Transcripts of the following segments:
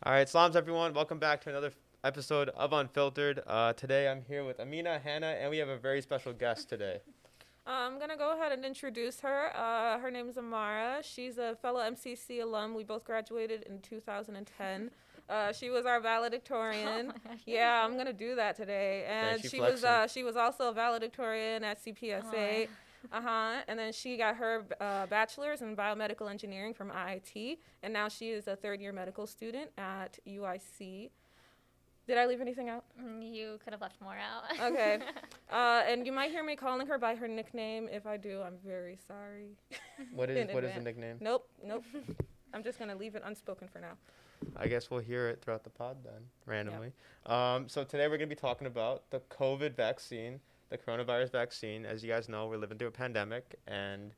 All right, salams everyone. Welcome back to another episode of Unfiltered. Today I'm here with Amina, Hannah, and we have a very special guest today. I'm going to go ahead and introduce her. Her name is Amarah. She's a fellow MCC alum. We both graduated in 2010. She was our valedictorian. Oh my gosh. Yeah, I'm going to do that today. And she she was also a valedictorian at CPSA. And then she got her bachelor's in biomedical engineering from IIT. And now she is a third-year medical student at UIC. Did I leave anything out? You could have left more out. Okay. And you might hear me calling her by her nickname. If I do, I'm very sorry. What is the nickname? Nope. I'm just going to leave it unspoken for now. I guess we'll hear it throughout the pod then, randomly. So today we're going to be talking about the COVID vaccine, the coronavirus vaccine. As you guys know, we're living through a pandemic, and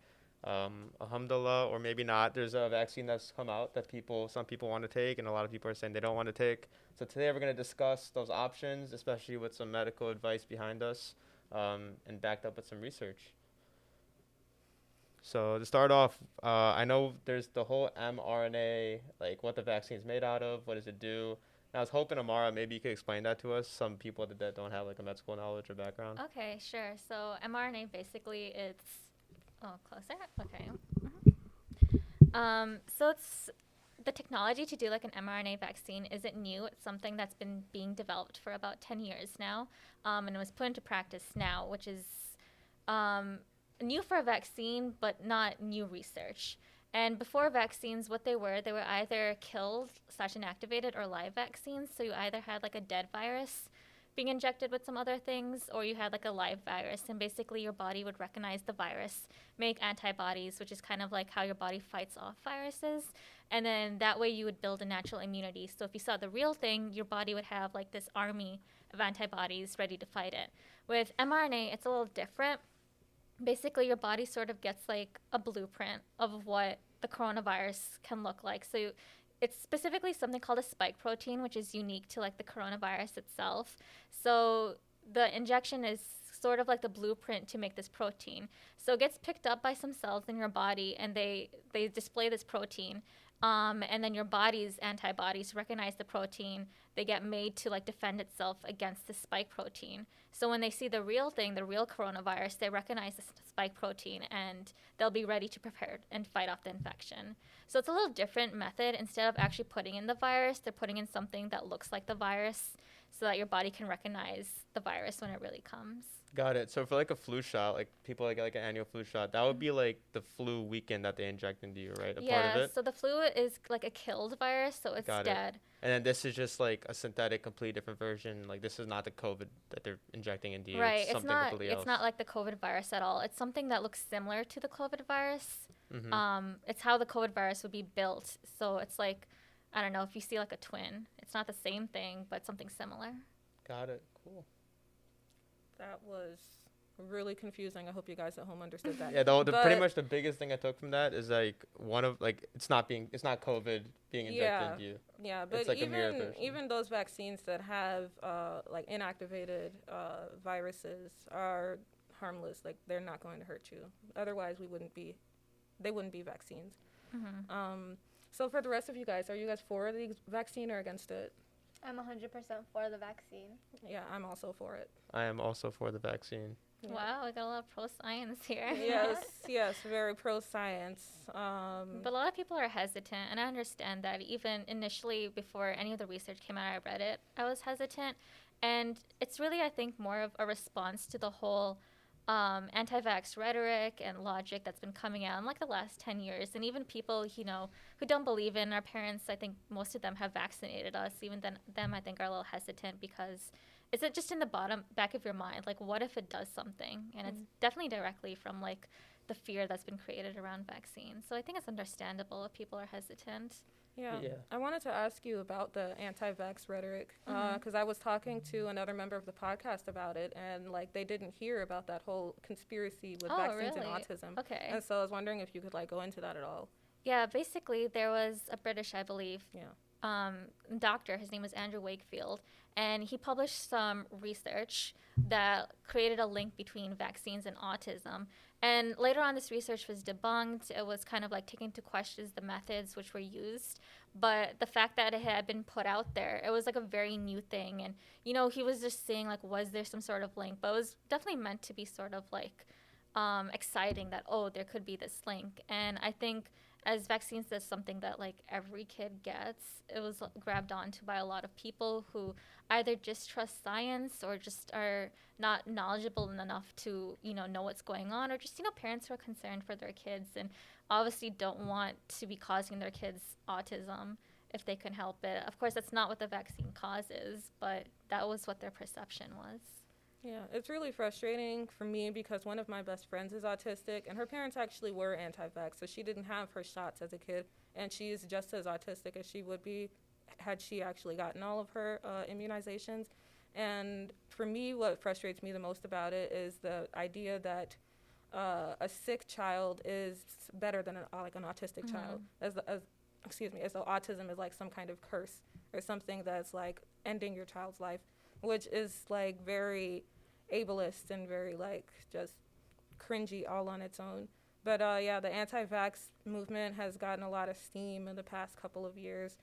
alhamdulillah, or maybe not, there's a vaccine that's come out that some people want to take, and a lot of people are saying they don't want to take. So today we're going to discuss those options, especially with some medical advice behind us, and backed up with some research. So to start off, I know there's the whole mRNA, like what the vaccine is made out of, what does it do. And I was hoping, Amarah, maybe you could explain that to us, some people that don't have like a med school knowledge or background. Okay, sure. So mRNA basically closer? Okay. So it's the technology to do like an mRNA vaccine isn't new. It's something that's been being developed for about 10 years now, and it was put into practice now, which is new for a vaccine, but not new research. And before vaccines, what they were either killed/inactivated or live vaccines. So you either had like a dead virus being injected with some other things, or you had like a live virus, and basically your body would recognize the virus, make antibodies, which is kind of like how your body fights off viruses, and then that way you would build a natural immunity. So if you saw the real thing, your body would have like this army of antibodies ready to fight it. With mRNA, it's a little different. Basically, your body sort of gets like a blueprint of what the coronavirus can look like. So it's specifically something called a spike protein, which is unique to like the coronavirus itself. So the injection is sort of like the blueprint to make this protein. So it gets picked up by some cells in your body, and they display this protein. And then your body's antibodies recognize the protein. They get made to like defend itself against the spike protein. So when they see the real thing, the real coronavirus, they recognize the spike protein, and they'll be ready to prepare and fight off the infection. So it's a little different method. Instead of actually putting in the virus, they're putting in something that looks like the virus so that your body can recognize the virus when it really comes. Got it. So for like a flu shot, like people like an annual flu shot, that would be like the flu weekend that they inject into you, right? Yeah, part of it? So the flu is like a killed virus, so it's dead. And then this is just like a synthetic, complete different version. Like this is not the COVID that they're injecting into you. Right. It's something completely else. It's not like the COVID virus at all. It's something that looks similar to the COVID virus. It's how the COVID virus would be built. So it's like, I don't know, if you see like a twin, it's not the same thing, but something similar. Got it. Cool. That was really confusing. I hope you guys at home understood that. Yeah, pretty much the biggest thing I took from that is like it's not COVID being injected into you. Yeah, but it's like a mirror version. Even those vaccines that have like inactivated viruses are harmless. Like they're not going to hurt you. Otherwise, they wouldn't be vaccines. So for the rest of you guys, are you guys for the vaccine or against it? I'm 100% for the vaccine. Yeah, I'm also for it. I am also for the vaccine. Yeah. Wow, we got a lot of pro-science here. Yes, very pro-science. But a lot of people are hesitant, and I understand that. Even initially, before any of the research came out, I read it, I was hesitant. And it's really, I think, more of a response to the whole Antivaxx rhetoric and logic that's been coming out in like the last 10 years. And even people, who don't believe in our parents, I think most of them have vaccinated us. Even them, I think, are a little hesitant because it's just in the back of your mind, like, what if it does something? And it's definitely directly from like the fear that's been created around vaccines. So I think it's understandable if people are hesitant. Yeah. I wanted to ask you about the anti-vax rhetoric because I was talking to another member of the podcast about it, and like they didn't hear about that whole conspiracy with vaccines and autism. Okay. And so I was wondering if you could like go into that at all. Yeah, basically there was a British, I believe, doctor. His name was Andrew Wakefield, and he published some research that created a link between vaccines and autism. And later on, this research was debunked. It was kind of like taking into questions the methods which were used. But the fact that it had been put out there, it was like a very new thing. And, you know, he was just saying, like, was there some sort of link? But it was definitely meant to be sort of like exciting that, oh, there could be this link. And I think as vaccines, that's something that like every kid gets. It was grabbed onto by a lot of people who either distrust science or just are not knowledgeable enough to, you know what's going on, or just, parents who are concerned for their kids and obviously don't want to be causing their kids autism if they can help it. Of course, that's not what the vaccine causes, but that was what their perception was. Yeah, it's really frustrating for me because one of my best friends is autistic, and her parents actually were anti-vax, so she didn't have her shots as a kid, and she is just as autistic as she would be had she actually gotten all of her immunizations. And for me, what frustrates me the most about it is the idea that a sick child is better than an autistic child, as though autism is like some kind of curse or something that's like ending your child's life, which is like very ableist and very like just cringy all on its own. But yeah, the anti-vax movement has gotten a lot of steam in the past couple of years.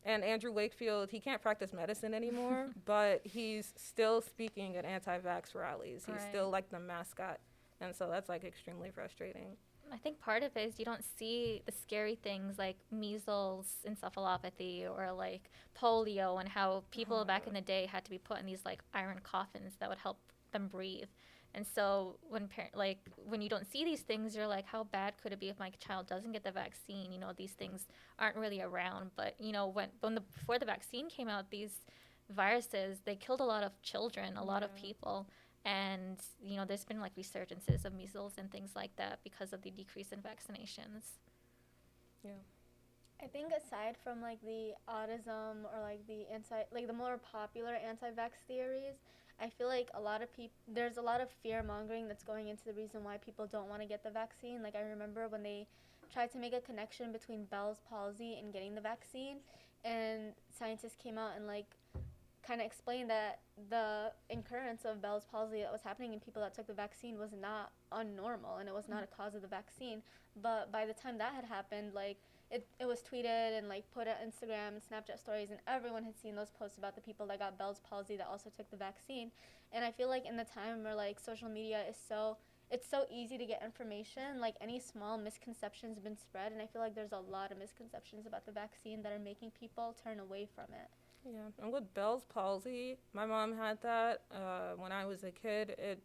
And Andrew Wakefield, he can't practice medicine anymore, but he's still speaking at anti-vax rallies. He's still like the mascot. And so that's like extremely frustrating. I think part of it is you don't see the scary things like measles, encephalopathy, or like polio, and how people back in the day had to be put in these like iron coffins that would help them breathe. And so when you don't see these things, you're like, how bad could it be if my child doesn't get the vaccine? These things aren't really around. But before the vaccine came out, these viruses, they killed a lot of children, a lot of people. And, there's been like resurgences of measles and things like that because of the decrease in vaccinations. Yeah. I think aside from like the autism or like the more popular anti-vax theories, I feel like there's a lot of fear mongering that's going into the reason why people don't want to get the vaccine. Like I remember when they tried to make a connection between Bell's palsy and getting the vaccine, and scientists came out and like kind of explained that the occurrence of Bell's palsy that was happening in people that took the vaccine was not unnormal, and it was not a cause of the vaccine. But by the time that had happened, like it was tweeted and like put on Instagram and Snapchat stories, and everyone had seen those posts about the people that got Bell's palsy that also took the vaccine. And I feel like in the time where like social media is it's so easy to get information, like any small misconceptions have been spread, and I feel like there's a lot of misconceptions about the vaccine that are making people turn away from it. Yeah, and with Bell's palsy, my mom had that when I was a kid. It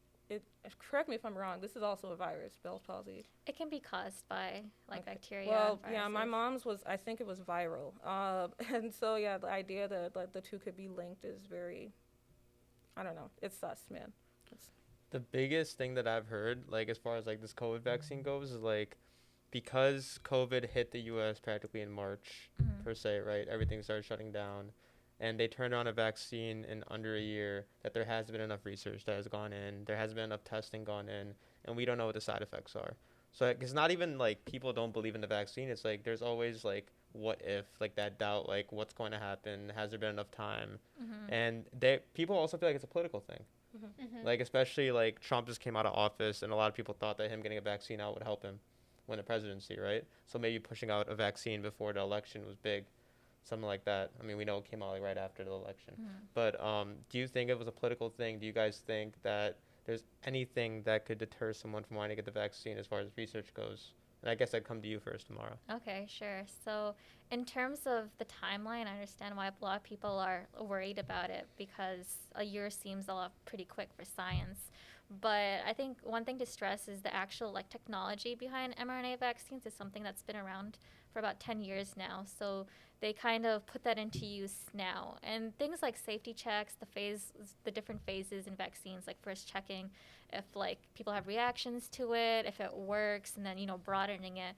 correct me if I'm wrong. This is also a virus, Bell's palsy. It can be caused by like bacteria. Well, yeah, my mom's I think it was viral. And so yeah, the idea that like the two could be linked is very, I don't know. It's sus, man. The biggest thing that I've heard, like as far as like this COVID vaccine goes, is like because COVID hit the U.S. practically in March per se, right? Everything started shutting down. And they turned on a vaccine in under a year, that there hasn't been enough research that has gone in, there hasn't been enough testing gone in, and we don't know what the side effects are. So it's not even like people don't believe in the vaccine. It's like there's always like what if, like that doubt, like what's going to happen, has there been enough time? And people also feel like it's a political thing. Like especially like Trump just came out of office, and a lot of people thought that him getting a vaccine out would help him win the presidency, right? So maybe pushing out a vaccine before the election was big. Something like that. I mean, we know it came out like right after the election. But do you think it was a political thing? Do you guys think that there's anything that could deter someone from wanting to get the vaccine as far as research goes? And I guess I'd come to you first, Amarah. Okay, sure. So in terms of the timeline, I understand why a lot of people are worried about it, because a year seems a lot pretty quick for science. But I think one thing to stress is the actual like technology behind mRNA vaccines is something that's been around for about 10 years now. So they kind of put that into use now. And things like safety checks, the different phases in vaccines, like first checking if like people have reactions to it, if it works, and then, broadening it.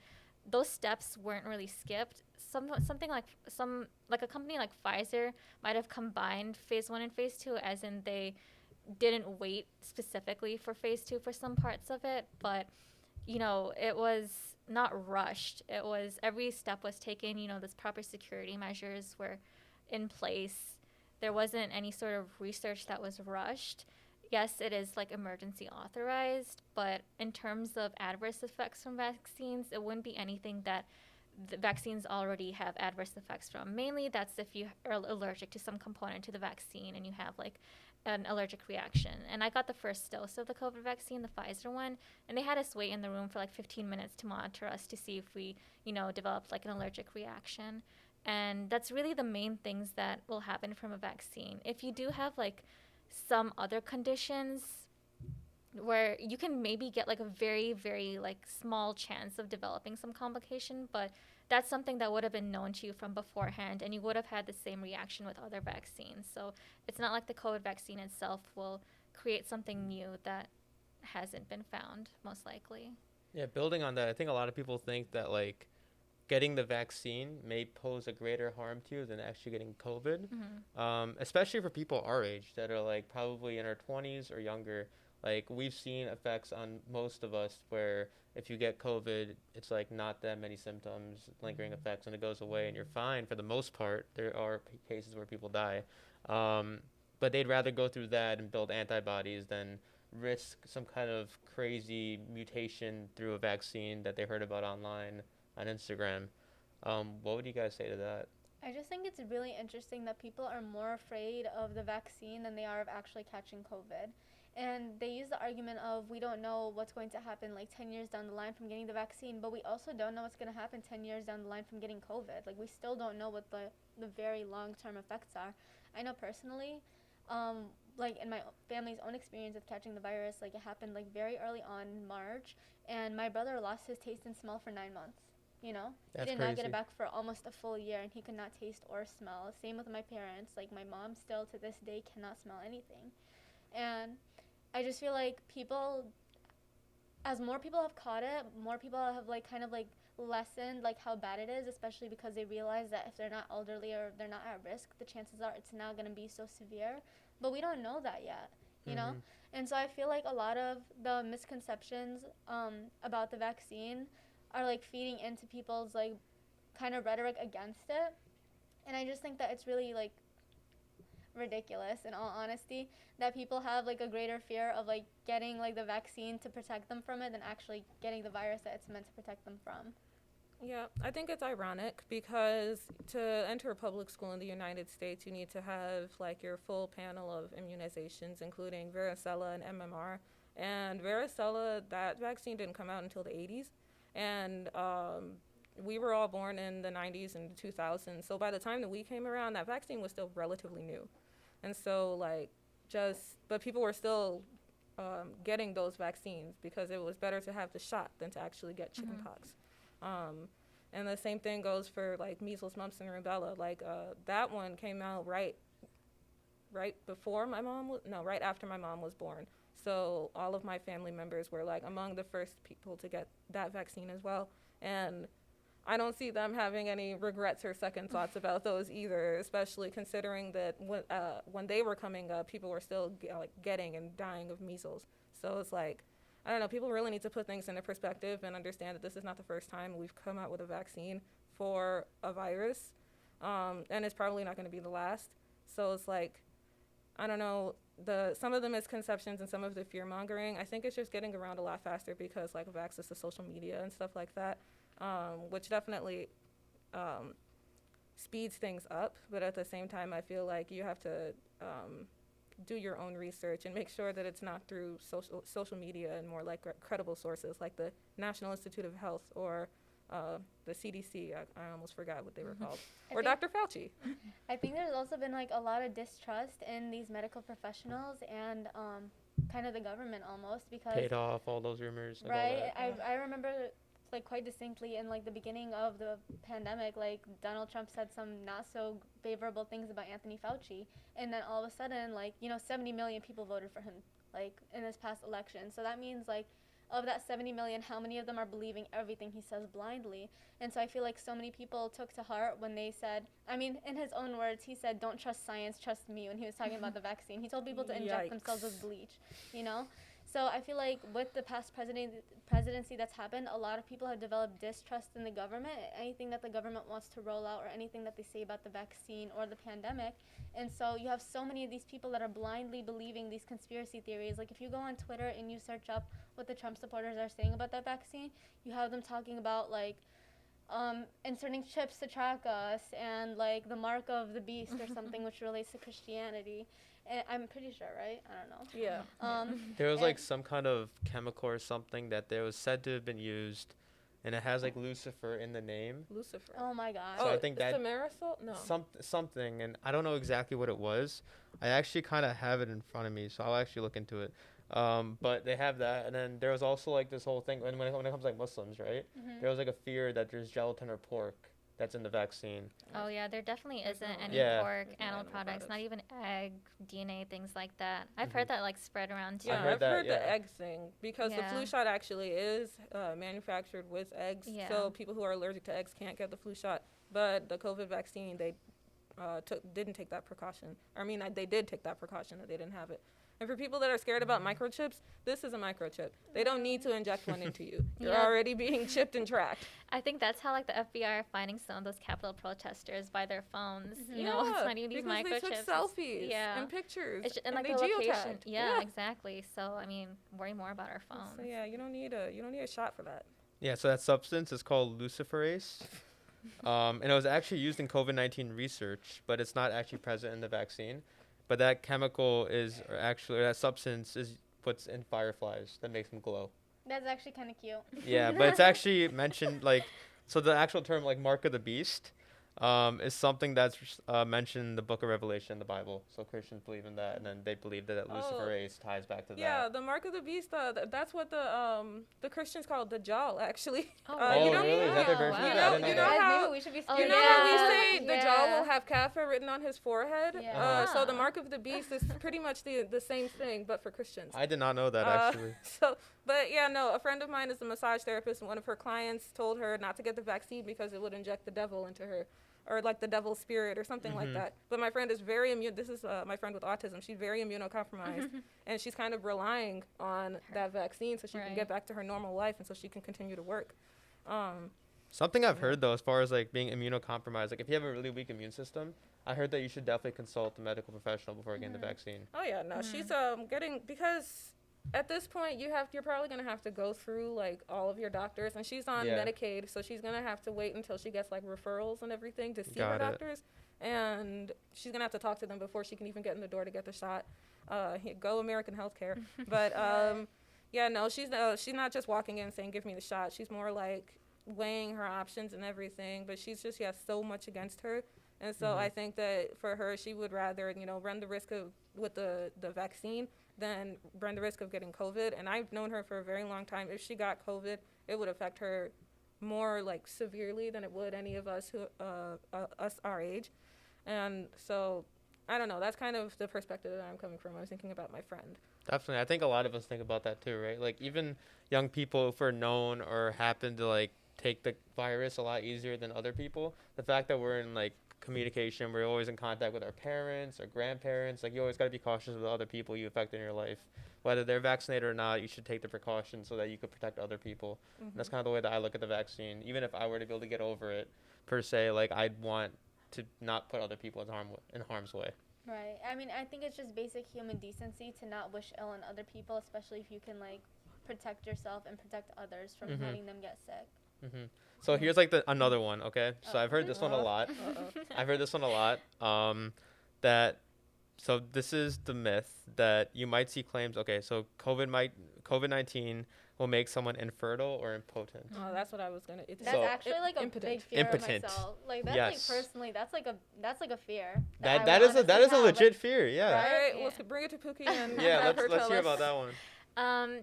Those steps weren't really skipped. Something like a company like Pfizer might have combined phase 1 and phase 2, as in they didn't wait specifically for phase 2 for some parts of it, but it was not rushed. It was every step was taken, this proper security measures were in place. There wasn't any sort of research that was rushed. Yes, it is like emergency authorized, but in terms of adverse effects from vaccines, it wouldn't be anything that the vaccines already have adverse effects from. Mainly that's if you are allergic to some component to the vaccine and you have like an allergic reaction. And I got the first dose of the COVID vaccine, the Pfizer one, and they had us wait in the room for like 15 minutes to monitor us to see if we, developed like an allergic reaction. And that's really the main things that will happen from a vaccine. If you do have like some other conditions where you can maybe get like a very, very like small chance of developing some complication, but that's something that would have been known to you from beforehand and you would have had the same reaction with other vaccines. So it's not like the COVID vaccine itself will create something new that hasn't been found, most likely. Yeah, building on that, I think a lot of people think that like getting the vaccine may pose a greater harm to you than actually getting COVID, especially for people our age that are like probably in our 20s or younger. Like we've seen effects on most of us where if you get COVID, it's like not that many symptoms, lingering effects, and it goes away and you're fine for the most part. There are cases where people die. But they'd rather go through that and build antibodies than risk some kind of crazy mutation through a vaccine that they heard about online on Instagram. What would you guys say to that? I just think it's really interesting that people are more afraid of the vaccine than they are of actually catching COVID. And they use the argument of we don't know what's going to happen like 10 years down the line from getting the vaccine, but we also don't know what's going to happen 10 years down the line from getting COVID. Like we still don't know what the very long-term effects are. I know personally, like in my family's own experience of catching the virus, like it happened like very early on in March, and my brother lost his taste and smell for 9 months. That's he did crazy. not get it back for almost a full year, and he could not taste or smell. Same with my parents. Like my mom still to this day cannot smell anything. And I just feel like as more people have caught it, more people have like kind of like lessened like how bad it is, especially because they realize that if they're not elderly or they're not at risk, the chances are it's not going to be so severe. But we don't know that yet, you know? And so I feel like a lot of the misconceptions about the vaccine are like feeding into people's like kind of rhetoric against it. And I just think that it's really like ridiculous, in all honesty, that people have like a greater fear of like getting like the vaccine to protect them from it than actually getting the virus that it's meant to protect them from. Yeah, I think it's ironic because to enter a public school in the United States, you need to have like your full panel of immunizations, including varicella and MMR. And varicella, that vaccine didn't come out until the 80s. And we were all born in the 90s and the 2000s. So by the time that we came around, that vaccine was still relatively new. And so but people were still getting those vaccines because it was better to have the shot than to actually get chickenpox. And the same thing goes for like measles, mumps, and rubella. Like that one came out right before right after my mom was born. So all of my family members were like among the first people to get that vaccine as well. And I don't see them having any regrets or second thoughts about those either, especially considering that when they were coming up, people were still getting and dying of measles. So it's like, I don't know, people really need to put things into perspective and understand that this is not the first time we've come out with a vaccine for a virus, and it's probably not going to be the last. So it's like, I don't know, some of the misconceptions and some of the fear-mongering, I think it's just getting around a lot faster because of access to social media and stuff like that. Which definitely speeds things up, but at the same time, I feel like you have to do your own research and make sure that it's not through social media and more like credible sources like the National Institute of Health or the CDC. I almost forgot what they were called. Or Dr. Fauci. I think there's also been like a lot of distrust in these medical professionals and kind of the government almost because paid off all those rumors. Right. I remember like quite distinctly in like the beginning of the pandemic, like Donald Trump said some not so favorable things about Anthony Fauci, and then all of a sudden 70 million people voted for him like in this past election. So that means like of that 70 million, how many of them are believing everything he says blindly? And so I feel like so many people took to heart when they said, I mean, in his own words, he said, "Don't trust science, trust me," when he was talking about the vaccine. He told people to inject themselves with bleach, So I feel like with the past presidency that's happened, a lot of people have developed distrust in the government, anything that the government wants to roll out or anything that they say about the vaccine or the pandemic. And so you have so many of these people that are blindly believing these conspiracy theories. Like if you go on Twitter and you search up what the Trump supporters are saying about that vaccine, you have them talking about like inserting chips to track us and like the mark of the beast or something which relates to Christianity. And I'm pretty sure, right? I don't know. Yeah. There was like some kind of chemical or something that there was said to have been used, and it has like Lucifer in the name. Lucifer. Oh my god. So I think that Samarisol? No. something, and I don't know exactly what it was. I actually kind of have it in front of me, so I'll actually look into it. But they have that, and then there was also like this whole thing when it comes to like Muslims, right? There was like a fear that there's gelatin or pork that's in the vaccine. Oh yeah, there definitely isn't any Yeah. pork, There's no animal animal products, products. not even egg, DNA, things like that. I've heard that like spread around too. Yeah, heard I've that, heard yeah. the egg thing because the Yeah. flu shot actually is manufactured with eggs. Yeah. So people who are allergic to eggs can't get the flu shot. But the COVID vaccine, they didn't take that precaution. I mean, they did take that precaution that they didn't have it. And for people that are scared about microchips, this is a microchip. They don't need to inject one into you. You're Yeah. already being chipped and tracked. I think that's how like the FBI are finding some of those Capitol protesters by their phones. You know, it's not even these because microchips. they took selfies Yeah. and pictures. And like they the location. geotagged. Yeah, exactly. So I mean, worry more about our phones. So yeah, you don't need a shot for that. Yeah, so that substance is called luciferase. And it was actually used in COVID-19 research, but it's not actually present in the vaccine. But that chemical is, or actually, that substance is what's in fireflies that makes them glow. That's actually kind of cute. Yeah, but it's actually mentioned, like, so the actual term, like, mark of the beast, is something that's mentioned in the book of Revelation, the Bible. So Christians believe in that, and then they believe that luciferase ties back to Yeah, that. the mark of the beast. That's what the Christians call the Dajjal, actually. Oh, you know, really? Is that their version wow. of it? I didn't know You that. know how- maybe we should be Oh, You know scared. how we yeah. say the Yeah. Dajjal will have kafir written on his forehead? Yeah. So the mark of the beast is pretty much the same thing, but for Christians. I did not know that, actually. But yeah, no, a friend of mine is a massage therapist, and one of her clients told her not to get the vaccine because it would inject the devil into her, or like the devil's spirit or something like that. But my friend is very immune. This is my friend with autism. She's very immunocompromised, and she's kind of relying on that vaccine so she can Right. get back to her normal life and so she can continue to work. Something I've heard, though, as far as, like, being immunocompromised, like, if you have a really weak immune system, I heard that you should definitely consult a medical professional before getting the vaccine. Oh yeah, no, she's getting, because at this point you're probably gonna have to go through like all of your doctors, and she's on Yeah. Medicaid, so she's gonna have to wait until she gets like referrals and everything to see Got her it. doctors, and she's gonna have to talk to them before she can even get in the door to get the shot. Go American Healthcare, but yeah, no, she's not just walking in saying give me the shot. She's more like weighing her options and everything, but she's just so much against her. And so I think that for her, she would rather, run the risk of with the vaccine than run the risk of getting COVID. And I've known her for a very long time. If she got COVID, it would affect her more like severely than it would any of us who us our age. And so I don't know. That's kind of the perspective that I'm coming from. I was thinking about my friend. Definitely. I think a lot of us think about that, too, right? Like, even young people, if we're known or happen to, like, take the virus a lot easier than other people, the fact that we're in, like, communication, we're always in contact with our parents or grandparents, like, you always got to be cautious with other people you affect in your life. Whether they're vaccinated or not, you should take the precautions so that you could protect other people. And that's kind of the way that I look at the vaccine. Even if I were to be able to get over it, per se, like, I'd want to not put other people in harm's way. Right. I mean, I think it's just basic human decency to not wish ill on other people, especially if you can, like, protect yourself and protect others from letting them get sick. So here's, like, another one, okay? So I've heard this one a lot. I've heard this one a lot. So this is the myth that you might see claims, okay, so COVID-19 will make someone infertile or impotent. Oh, that's what I was gonna. That's So- actually like a impotent. big fear Impotent. of myself. Like that's Yes. like personally, that's like a fear. That I would is a honestly have. legit fear, yeah. All Right? right, Yeah. let's bring it to Pookie and Yeah, have her let's tell hear us. about that one.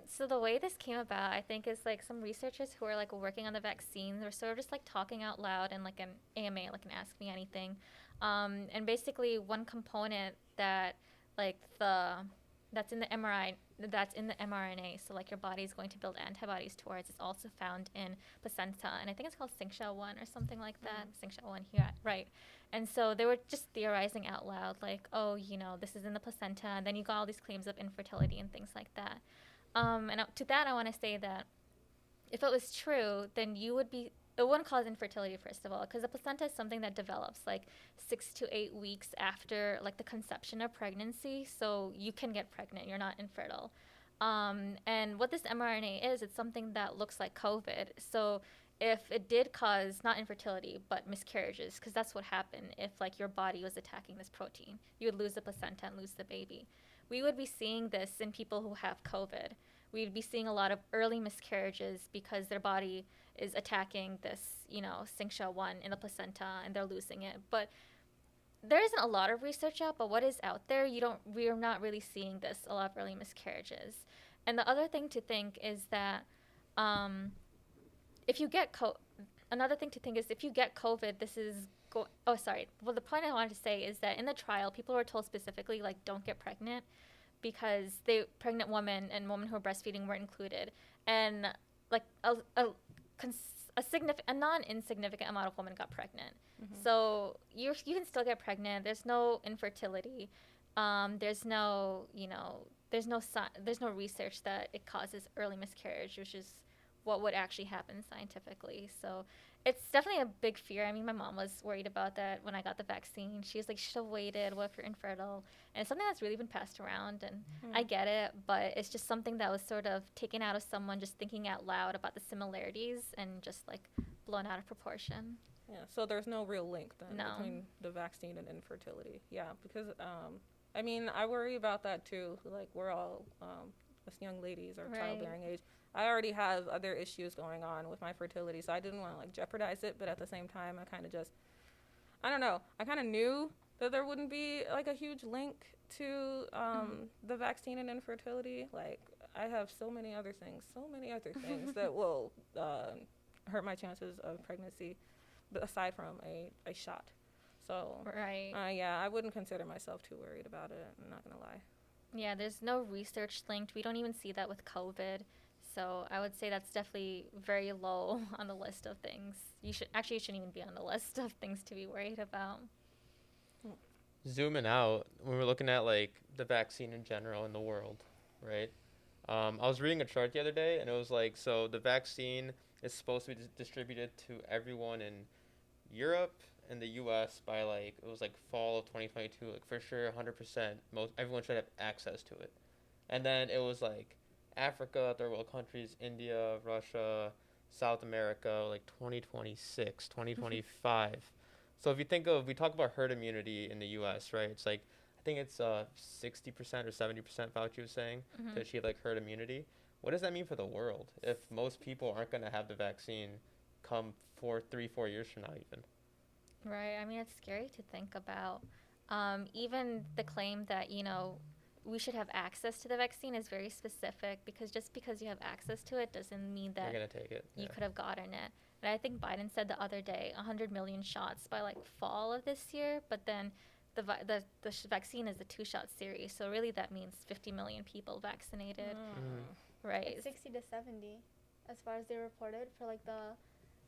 So the way this came about, I think, is like some researchers who are like working on the vaccines are sort of just like talking out loud in like an AMA, like an Ask Me Anything. And basically one component that like that's in the mRNA, so like your body is going to build antibodies towards, is also found in placenta, and I think it's called SINCSHA1 or something like that. SINCSHA1 here, right? And so they were just theorizing out loud, like, oh, this is in the placenta, and then you got all these claims of infertility and things like that. And to that, I want to say that if it was true, then it wouldn't cause infertility, first of all, because the placenta is something that develops like 6 to 8 weeks after like the conception of pregnancy. So you can get pregnant. You're not infertile. And what this mRNA is, it's something that looks like COVID. So if it did cause not infertility, but miscarriages, because that's what happened if like your body was attacking this protein, you would lose the placenta and lose the baby. We would be seeing this in people who have COVID. We'd be seeing a lot of early miscarriages because their body is attacking this, Syncytia 1 in the placenta and they're losing it. But there isn't a lot of research out, but what is out there, we're not really seeing this, a lot of early miscarriages. And the other thing to think is that if you get another thing to think is if you get COVID, well, the point I wanted to say is that in the trial, people were told specifically, like, don't get pregnant because pregnant women and women who are breastfeeding weren't included. And, like, a non-insignificant amount of women got pregnant. Mm-hmm. So you can still get pregnant. There's no infertility. There's no research that it causes early miscarriage, which is what would actually happen scientifically. So it's definitely a big fear. I mean, my mom was worried about that when I got the vaccine. She was like, you should have waited. What if you're infertile? And it's something that's really been passed around, and I get it, but it's just something that was sort of taken out of someone just thinking out loud about the similarities and just like blown out of proportion. Yeah, so there's no real link then between the vaccine and infertility. Yeah, because I mean, I worry about that too. Like, we're all us young ladies are childbearing age. I already have other issues going on with my fertility, so I didn't want to like jeopardize it. But at the same time, I kind of I don't know. I kind of knew that there wouldn't be like a huge link to the vaccine and infertility. Like, I have so many other things that will hurt my chances of pregnancy, but aside from a shot. So yeah, I wouldn't consider myself too worried about it. I'm not gonna lie. Yeah, there's no research linked. We don't even see that with COVID. So I would say that's definitely very low on the list of things. It shouldn't even be on the list of things to be worried about. Zooming out, when we're looking at like the vaccine in general in the world, right? I was reading a chart the other day, and it was like, so the vaccine is supposed to be distributed to everyone in Europe and the U.S. by like, it was like fall of 2022, like for sure 100%. Everyone should have access to it. And then it was like Africa, third world countries, India, Russia, South America, like 2026, 2025. So if we talk about herd immunity in the U.S., right? It's like, I think it's 60% or 70%, Fauci was saying, to achieve like herd immunity. What does that mean for the world if most people aren't going to have the vaccine come 4 years from now even? Right. I mean, it's scary to think about. Even the claim that, we should have access to the vaccine is very specific, because just because you have access to it doesn't mean that you're going to take it. You could have gotten it. And I think Biden said the other day 100 million shots by like fall of this year, but then the vaccine is a 2-shot series, so really that means 50 million people vaccinated. Right. It's 60 to 70 as far as they reported for like the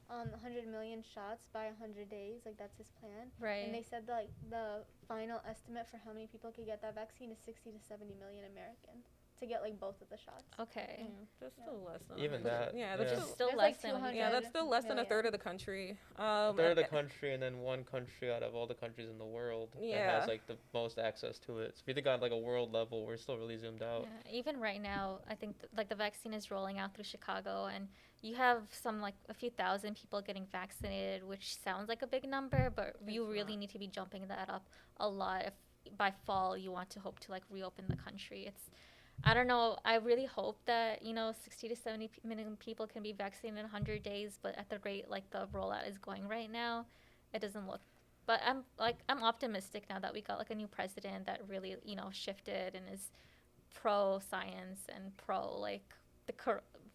100 million shots by 100 days, like that's his plan. Right. And they said like the final estimate for how many people could get that vaccine is 60 to 70 million Americans to get like both of the shots. Okay. That's still less than even that. Yeah, which is still There's less like than. Yeah, that's still less than a third of the country. A third of the country, and then one country out of all the countries in the world that has like the most access to it. So if you think on like a world level, we're still really zoomed out. Yeah, even right now, I think like the vaccine is rolling out through Chicago, and you have a few thousand people getting vaccinated, which sounds like a big number, but you really need to be jumping that up a lot if by fall you want to hope to like reopen the country. I don't know. I really hope that 60 to 70 million people can be vaccinated in 100 days, but at the rate like the rollout is going right now, it doesn't look. But I'm optimistic now that we got like a new president that really shifted and is pro science and pro like the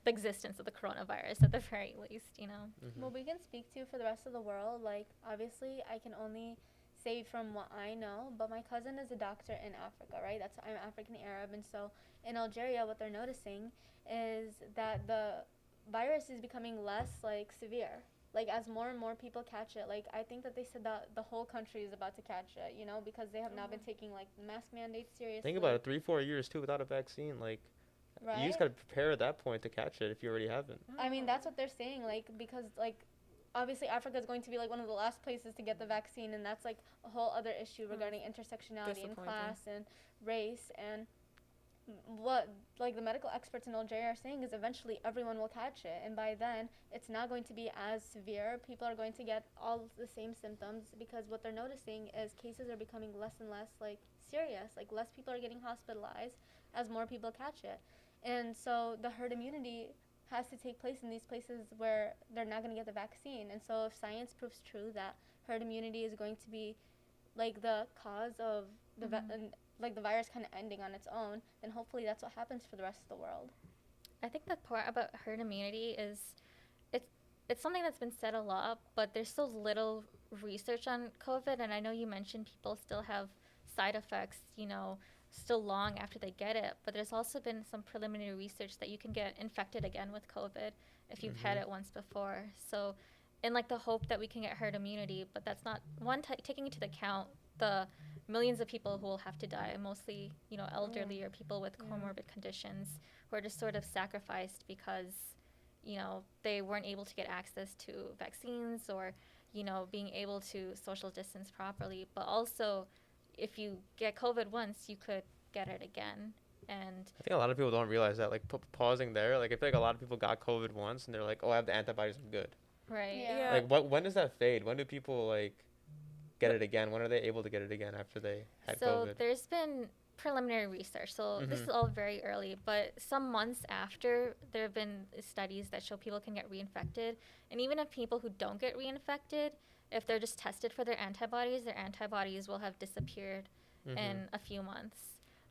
existence of the coronavirus at the very least. What we can speak to for the rest of the world, like obviously I can only say from what I know, but my cousin is a doctor in Africa, right? I'm African Arab, and so in Algeria, what they're noticing is that the virus is becoming less like severe. Like as more and more people catch it, like I think that they said that the whole country is about to catch it, because they have now been taking like mask mandates seriously. Think about it, 3-4 years too without a vaccine. Like Right? You just gotta prepare at that point to catch it if you already haven't. I mean, that's what they're saying, like, because, like, obviously Africa is going to be, like, one of the last places to get the vaccine, and that's, like, a whole other issue regarding intersectionality and class and race, and what, like, the medical experts in Algeria are saying is eventually everyone will catch it, and by then, it's not going to be as severe. People are going to get all the same symptoms, because what they're noticing is cases are becoming less and less, like, serious. Like, less people are getting hospitalized as more people catch it. And so the herd immunity has to take place in these places where they're not going to get the vaccine. And so if science proves true that herd immunity is going to be, like, the cause of the like the virus kind of ending on its own, then hopefully that's what happens for the rest of the world. I think the part about herd immunity is it's something that's been said a lot, but there's so little research on COVID, and I know you mentioned people still have side effects, still long after they get it, but there's also been some preliminary research that you can get infected again with COVID if you've had it once before. So in like the hope that we can get herd immunity, but that's not taking into account the millions of people who will have to die, mostly, elderly or people with comorbid conditions who are just sort of sacrificed because, they weren't able to get access to vaccines or, being able to social distance properly. But also, if you get COVID once, you could get it again. And I think a lot of people don't realize that. Like, pausing there, like, I feel like a lot of people got COVID once and they're like, oh, I have the antibodies, I'm good. right. Yeah. Like, when does that fade? When do people, like, get it again? When are they able to get it again after they had So COVID? there's been preliminary research. So this is all very early, but some months after, there have been studies that show people can get reinfected. And even if people who don't get reinfected, if they're just tested for their antibodies will have disappeared in a few months.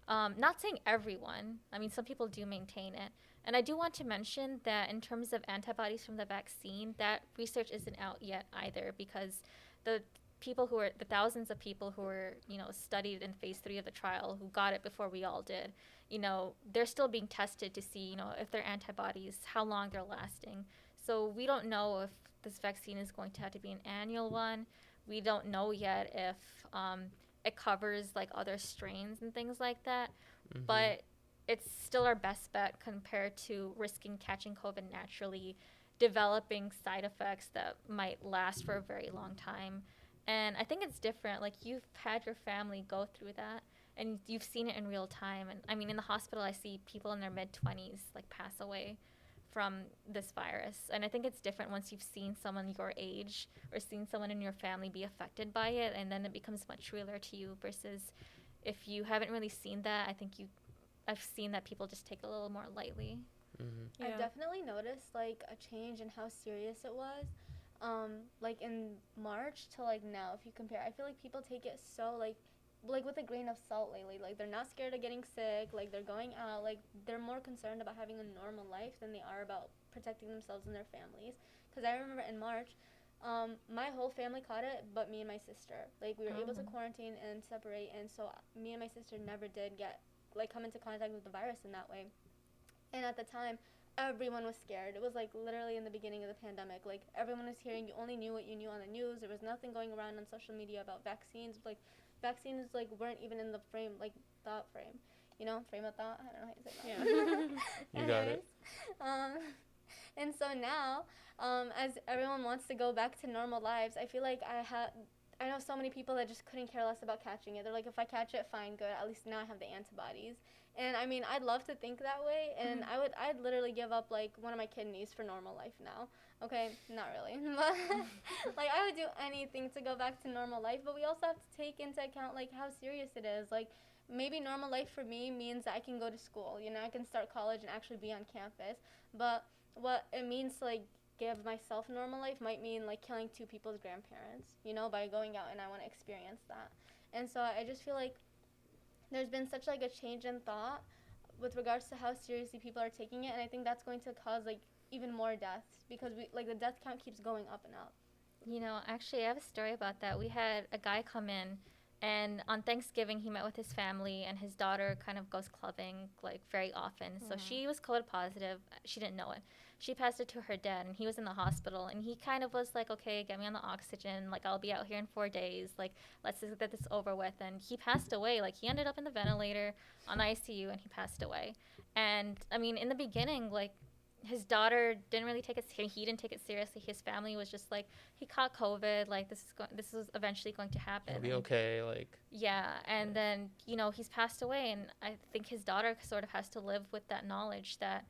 Not saying everyone. I mean, some people do maintain it. And I do want to mention that in terms of antibodies from the vaccine, that research isn't out yet either, because the thousands of people who were, studied in phase 3 of the trial who got it before we all did, they're still being tested to see, if their antibodies, how long they're lasting. So we don't know if this vaccine is going to have to be an annual one. We don't know yet if it covers like other strains and things like that. But it's still our best bet compared to risking catching COVID naturally, developing side effects that might last for a very long time. And I think it's different. Like, you've had your family go through that, and you've seen it in real time. And I mean, in the hospital, I see people in their mid-20s like pass away from this virus. And I think it's different once you've seen someone your age or seen someone in your family be affected by it, and then it becomes much realer to you versus if you haven't really seen that. I think I've seen that people just take it a little more lightly. Yeah. I've definitely noticed, like, a change in how serious it was. Like, in March to, like, now, if you compare, I feel like people take it so, like with a grain of salt lately. Like, they're not scared of getting sick. Like, they're going out. Like, they're more concerned about having a normal life than they are about protecting themselves and their families. Because I remember in March, my whole family caught it, but me and my sister. Like, we were able to quarantine and separate, and so me and my sister never did come into contact with the virus in that way. And at the time, everyone was scared. It was, like, literally in the beginning of the pandemic. Like, everyone was hearing, you only knew what you knew on the news. There was nothing going around on social media about vaccines. Like, vaccines, like, weren't even in the thought frame. Frame of thought? I don't know how you say that. Yeah. You got it. And so now, as everyone wants to go back to normal lives, I feel like I know so many people that just couldn't care less about catching it. They're like, if I catch it, fine, good. At least now I have the antibodies. And I mean, I'd love to think that way, and I'd literally give up, like, one of my kidneys for normal life now. Okay, not really, but like, I would do anything to go back to normal life. But we also have to take into account, like, how serious it is. Like, maybe normal life for me means that I can go to school. I can start college and actually be on campus. But what it means to, like, give myself normal life might mean, like, killing 2 people's grandparents, by going out, and I want to experience that. And so I just feel like there's been such, like, a change in thought with regards to how seriously people are taking it, and I think that's going to cause, like, even more deaths, because the death count keeps going up and up. Actually, I have a story about that. We had a guy come in, and on Thanksgiving, he met with his family, and his daughter kind of goes clubbing, like, very often. So she was COVID positive. She didn't know it. she passed it to her dad, and he was in the hospital, and he kind of was like, okay, get me on the oxygen, like I'll be out here in 4 days, like let's just get this over with. And he passed away. Like he ended up in the ventilator on ICU, and he passed away. And I mean, in the beginning, like his daughter didn't really take it. He didn't take it seriously. His family was just like, he caught COVID. Like this is eventually going to happen. It'll be okay. Like yeah, and then he's passed away, and I think his daughter sort of has to live with that knowledge that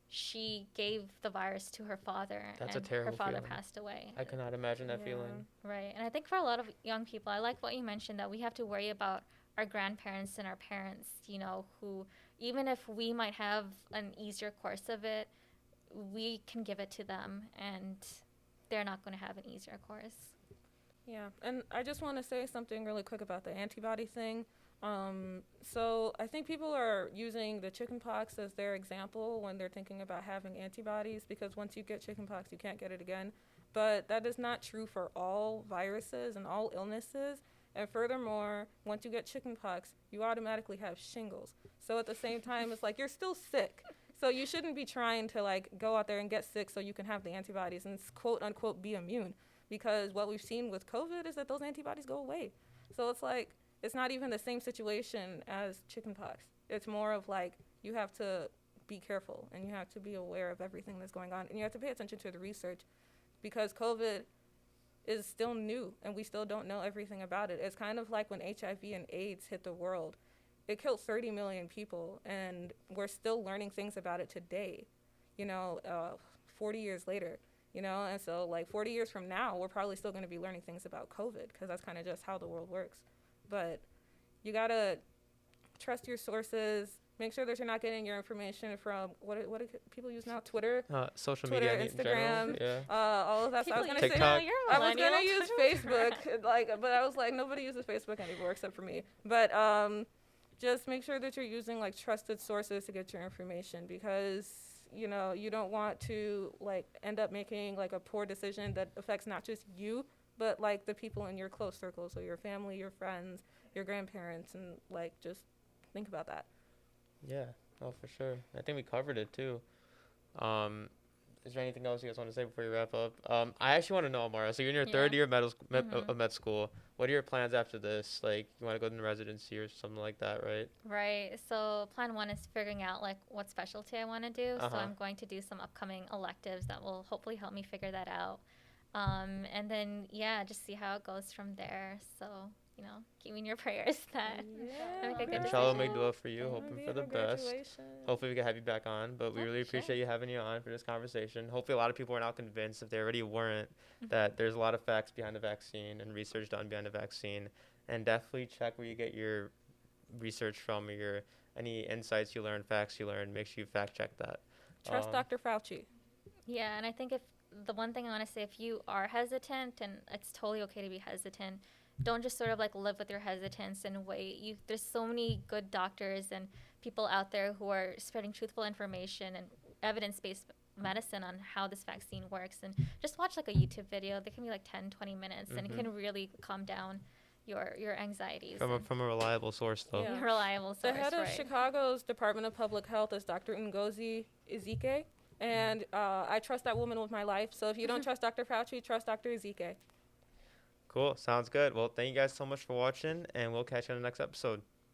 she gave the virus to her father. That's and a terrible her father feeling. passed away. I cannot imagine that feeling. Right, and I think for a lot of young people, I like what you mentioned, that we have to worry about our grandparents and our parents. Who even if we might have an easier course of it, we can give it to them, and they're not going to have an easier course. Yeah, and I just want to say something really quick about the antibody thing. So I think people are using the chickenpox as their example when they're thinking about having antibodies, because once you get chickenpox, you can't get it again. But that is not true for all viruses and all illnesses. And furthermore, once you get chickenpox, you automatically have shingles. So at the same time, it's like you're still sick. So you shouldn't be trying to like go out there and get sick so you can have the antibodies and quote unquote be immune, because what we've seen with COVID is that those antibodies go away. So it's like, it's not even the same situation as chickenpox. It's more of like, you have to be careful and you have to be aware of everything that's going on, and you have to pay attention to the research, because COVID is still new and we still don't know everything about it. It's kind of like when HIV and AIDS hit the world. It killed 30 million people, and we're still learning things about it today, 40 years later, and so like 40 years from now, we're probably still going to be learning things about COVID, because that's kind of just how the world works. But you got to trust your sources, make sure that you're not getting your information from, what do people use now? Twitter, social Twitter, media, Instagram, in general. Yeah. all of that stuff. I was People going to use say, TikTok. I was going to use Facebook, but I was like, nobody uses Facebook anymore except for me. But just make sure that you're using like trusted sources to get your information, because you don't want to like end up making like a poor decision that affects not just you, but like the people in your close circle, so your family, your friends, your grandparents, and like just think about that. Yeah, oh for sure. I think we covered it too. Is there anything else you guys want to say before you wrap up? I actually want to know, Amarah. So you're in your third year of med school. What are your plans after this? Like, you want to go into residency or something like that, right? Right. So plan one is figuring out like what specialty I want to do. So I'm going to do some upcoming electives that will hopefully help me figure that out. And then just see how it goes from there. So keep me in your prayers that I make a good Inshallah, decision. make dua for you, hoping for the best. Hopefully we can have you back on, but we really appreciate you having you on for this conversation. Hopefully a lot of people are now convinced, if they already weren't, that there's a lot of facts behind the vaccine and research done behind the vaccine. And definitely check where you get your research from, or any insights you learn, facts you learn. Make sure you fact check that. Trust Dr. Fauci. Yeah, and I think if the one thing I want to say, if you are hesitant, and it's totally okay to be hesitant, don't just sort of like live with your hesitance and wait. There's so many good doctors and people out there who are spreading truthful information and evidence-based medicine on how this vaccine works. And just watch like a YouTube video. They can be like 10, 20 minutes, and it can really calm down your anxieties. From a reliable source, though. Yeah. Reliable source, The head of Chicago's Department of Public Health is Dr. Ngozi Ezike, and I trust that woman with my life. So if you don't trust Dr. Fauci, trust Dr. Ezike. Cool. Sounds good. Well, thank you guys so much for watching, and we'll catch you on the next episode.